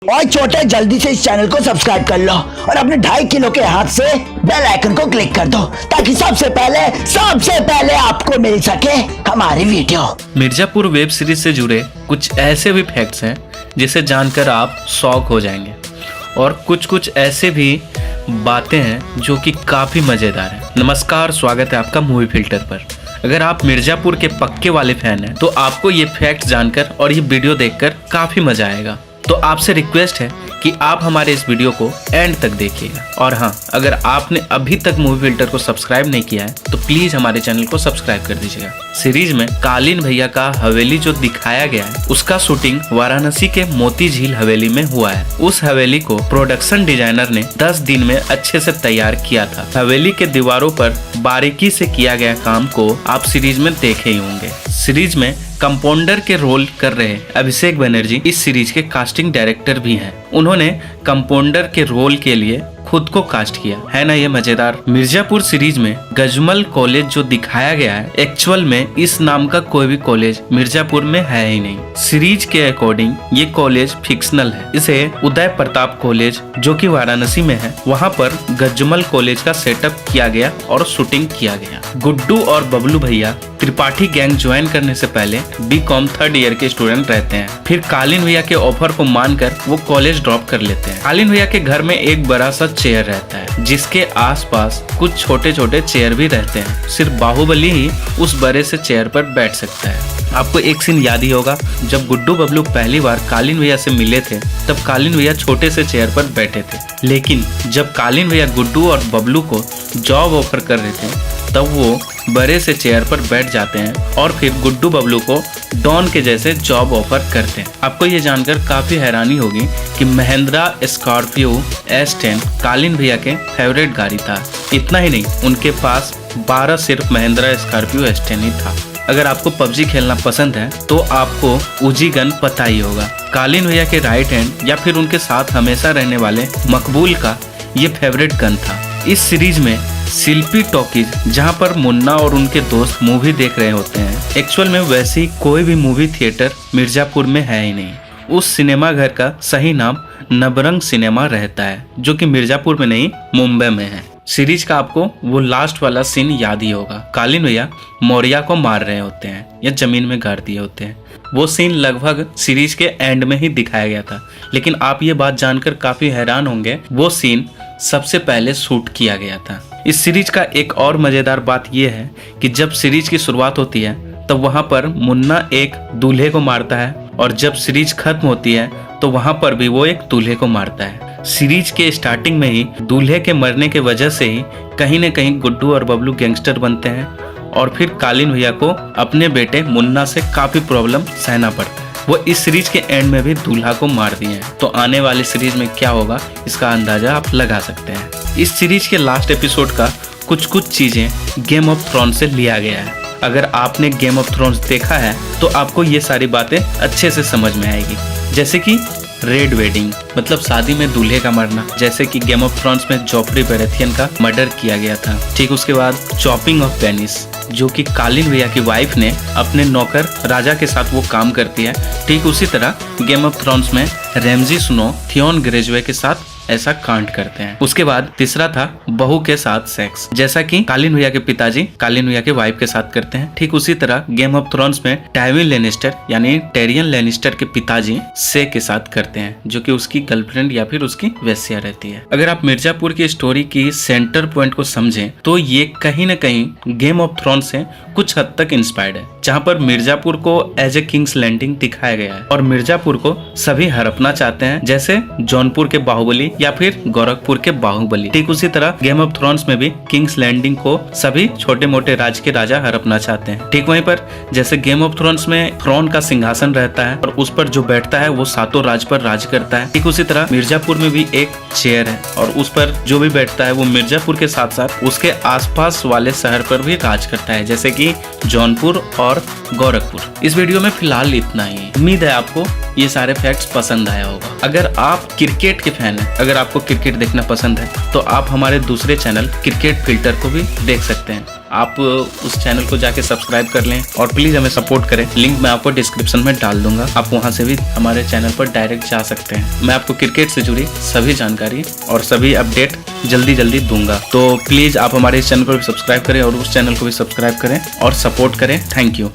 और छोटे जल्दी से इस चैनल को सब्सक्राइब कर लो और अपने 2.5 किलो के हाथ से बेल आइकन को क्लिक कर दो ताकि सबसे पहले आपको मिल सके हमारी वीडियो। मिर्जापुर वेब सीरीज से जुड़े कुछ ऐसे भी फैक्ट्स हैं जिसे जानकर आप शॉक हो जाएंगे और कुछ ऐसे भी बातें हैं जो कि काफ़ी मज़ेदार हैं। नमस्कार, स्वागत है आपका मूवी फिल्टर पर। अगर आप मिर्जापुर के पक्के वाले फैन हैं तो आपको ये फैक्ट जानकर और ये वीडियो देखकर काफ़ी मज़ा आएगा। तो आपसे रिक्वेस्ट है कि आप हमारे इस वीडियो को एंड तक देखिएगा। और हाँ, अगर आपने अभी तक मूवी फिल्टर को सब्सक्राइब नहीं किया है तो प्लीज़ हमारे चैनल को सब्सक्राइब कर दीजिएगा। सीरीज में कालीन भैया का हवेली जो दिखाया गया है उसका शूटिंग वाराणसी के मोती झील हवेली में हुआ है। उस हवेली को प्रोडक्शन डिजाइनर ने 10 दिन में अच्छे से तैयार किया था। हवेली के दीवारों पर बारीकी से किया गया काम को आप सीरीज में देखे ही होंगे। सीरीज में कंपाउंडर के रोल कर रहे अभिषेक बनर्जी इस सीरीज के कास्टिंग डायरेक्टर भी हैं। उन्होंने कंपाउंडर के रोल के लिए खुद को कास्ट किया है ना। ये मजेदार। मिर्जापुर सीरीज में गजमल कॉलेज जो दिखाया गया है, एक्चुअल में इस नाम का कोई भी कॉलेज मिर्जापुर में है ही नहीं। सीरीज के अकॉर्डिंग ये कॉलेज फिक्शनल है। इसे उदय प्रताप कॉलेज जो कि वाराणसी में है, वहाँ पर गजमल कॉलेज का सेटअप किया गया और शूटिंग किया गया। गुड्डू और बबलू भैया त्रिपाठी गैंग ज्वाइन करने से पहले बीकॉम 3rd ईयर के स्टूडेंट रहते हैं। फिर कालीन भैया के ऑफर को मानकर वो कॉलेज ड्रॉप कर लेते हैं। कालीन भैया के घर में एक बड़ा सा चेयर रहता है जिसके आसपास कुछ छोटे छोटे चेयर भी रहते हैं। सिर्फ बाहुबली ही उस बड़े से चेयर पर बैठ सकता है। आपको एक सीन याद ही होगा, जब गुड्डू बबलू पहली बार कालीन भैया से मिले थे तब कालीन भैया छोटे से चेयर पर बैठे थे। लेकिन जब कालीन भैया गुड्डू और बबलू को जॉब ऑफर कर रहे थे तब वो बड़े से चेयर पर बैठ जाते हैं और फिर गुड्डू बबलू को डॉन के जैसे जॉब ऑफर करते हैं। आपको ये जानकर काफी हैरानी होगी कि महिंद्रा स्कॉर्पियो S10 कालीन भैया के फेवरेट गाड़ी था। इतना ही नहीं, उनके पास 12 सिर्फ महिंद्रा स्कॉर्पियो S10 ही था। अगर आपको पबजी खेलना पसंद है तो आपको उजी गन पता ही होगा। कालीन भैया के राइट हैंड या फिर उनके साथ हमेशा रहने वाले मकबूल का ये फेवरेट गन था। इस सीरीज में शिल्पी टॉकीज जहां पर मुन्ना और उनके दोस्त मूवी देख रहे होते हैं, एक्चुअल में वैसी कोई भी मूवी थिएटर मिर्जापुर में है ही नहीं। उस सिनेमा घर का सही नाम नबरंग सिनेमा रहता है जो कि मिर्जापुर में नहीं, मुंबई में है। सीरीज का आपको वो लास्ट वाला सीन याद ही होगा। कालीन भैया मौर्या को मार रहे होते हैं या जमीन में गाड़ दिए होते हैं। वो सीन लगभग सीरीज के एंड में ही दिखाया गया था, लेकिन आप ये बात जानकर काफी हैरान होंगे, वो सीन सबसे पहले शूट किया गया था। इस सीरीज का एक और मजेदार बात यह है कि जब सीरीज की शुरुआत होती है तब वहां पर मुन्ना एक दूल्हे को मारता है और जब सीरीज खत्म होती है तो वहां पर भी वो एक दूल्हे को मारता है। सीरीज के स्टार्टिंग में ही दूल्हे के मरने के वजह से ही कहीं न कहीं गुड्डू और बबलू गैंगस्टर बनते हैं और फिर कालीन भैया को अपने बेटे मुन्ना से काफी प्रॉब्लम सहना पड़ता है। वो इस सीरीज के एंड में भी दूल्हा को मार दिए हैं। तो आने वाली सीरीज में क्या होगा इसका अंदाजा आप लगा सकते हैं। इस सीरीज के लास्ट एपिसोड का कुछ चीजें गेम ऑफ थ्रोन्स से लिया गया है। अगर आपने गेम ऑफ थ्रोन्स देखा है तो आपको ये सारी बातें अच्छे से समझ में आएगी। जैसे कि रेड वेडिंग मतलब शादी में दूल्हे का मरना, जैसे कि गेम ऑफ थ्रोन्स में जॉफरी बैरेथियन का मर्डर किया गया था। ठीक उसके बाद चॉपिंग ऑफ पेनिस जो कि कालीन भैया की वाइफ ने अपने नौकर राजा के साथ वो काम करती है। ठीक उसी तरह गेम ऑफ थ्रोन्स में रैमजी स्नो थियोन ग्रेजवे के साथ ऐसा कांड करते हैं। उसके बाद तीसरा था बहू के साथ सेक्स, जैसा कि कालीन भैया के पिताजी कालीन भैया के वाइफ के साथ करते हैं। ठीक उसी तरह गेम ऑफ थ्रोन्स में टाइविन लेनिस्टर यानी टेरियन लेनिस्टर के पिताजी से के साथ करते हैं जो कि उसकी गर्लफ्रेंड या फिर उसकी वेश्या रहती है। अगर आप मिर्जापुर की स्टोरी की सेंटर पॉइंट को समझें तो ये कहीं न कहीं गेम ऑफ थ्रोन्स से कुछ हद तक इंस्पायर्ड है, जहाँ पर मिर्जापुर को एज ए किंग्स लैंडिंग दिखाया गया है और मिर्जापुर को सभी हड़पना चाहते हैं, जैसे जौनपुर के बाहुबली या फिर गोरखपुर के बाहुबली। ठीक उसी तरह गेम ऑफ थ्रोन्स में भी किंग्स लैंडिंग को सभी छोटे मोटे राज्य के राजा हड़पना चाहते हैं। ठीक वहीं पर जैसे गेम ऑफ थ्रोन्स में थ्रोन का सिंहासन रहता है और उस पर जो बैठता है वो सातों राज पर राज करता है। ठीक उसी तरह मिर्जापुर में भी एक चेयर है और उस पर जो भी बैठता है वो मिर्जापुर के साथ साथ उसके आसपास वाले शहर पर भी राज करता है, जैसे कि जौनपुर और गोरखपुर। इस वीडियो में फिलहाल इतना ही। उम्मीद है आपको ये सारे फैक्ट्स पसंद आया होगा। अगर आप क्रिकेट के फैन हैं, अगर आपको क्रिकेट देखना पसंद है तो आप हमारे दूसरे चैनल क्रिकेट फिल्टर को भी देख सकते हैं। आप उस चैनल को जाके सब्सक्राइब कर लें और प्लीज़ हमें सपोर्ट करें। लिंक मैं आपको डिस्क्रिप्शन में डाल दूंगा, आप वहां से भी हमारे चैनल पर डायरेक्ट जा सकते हैं। मैं आपको क्रिकेट से जुड़ी सभी जानकारी और सभी अपडेट जल्दी दूंगा। तो प्लीज़ आप हमारे इस चैनल को भी सब्सक्राइब करें और उस चैनल को भी सब्सक्राइब करें और सपोर्ट करें। Thank you.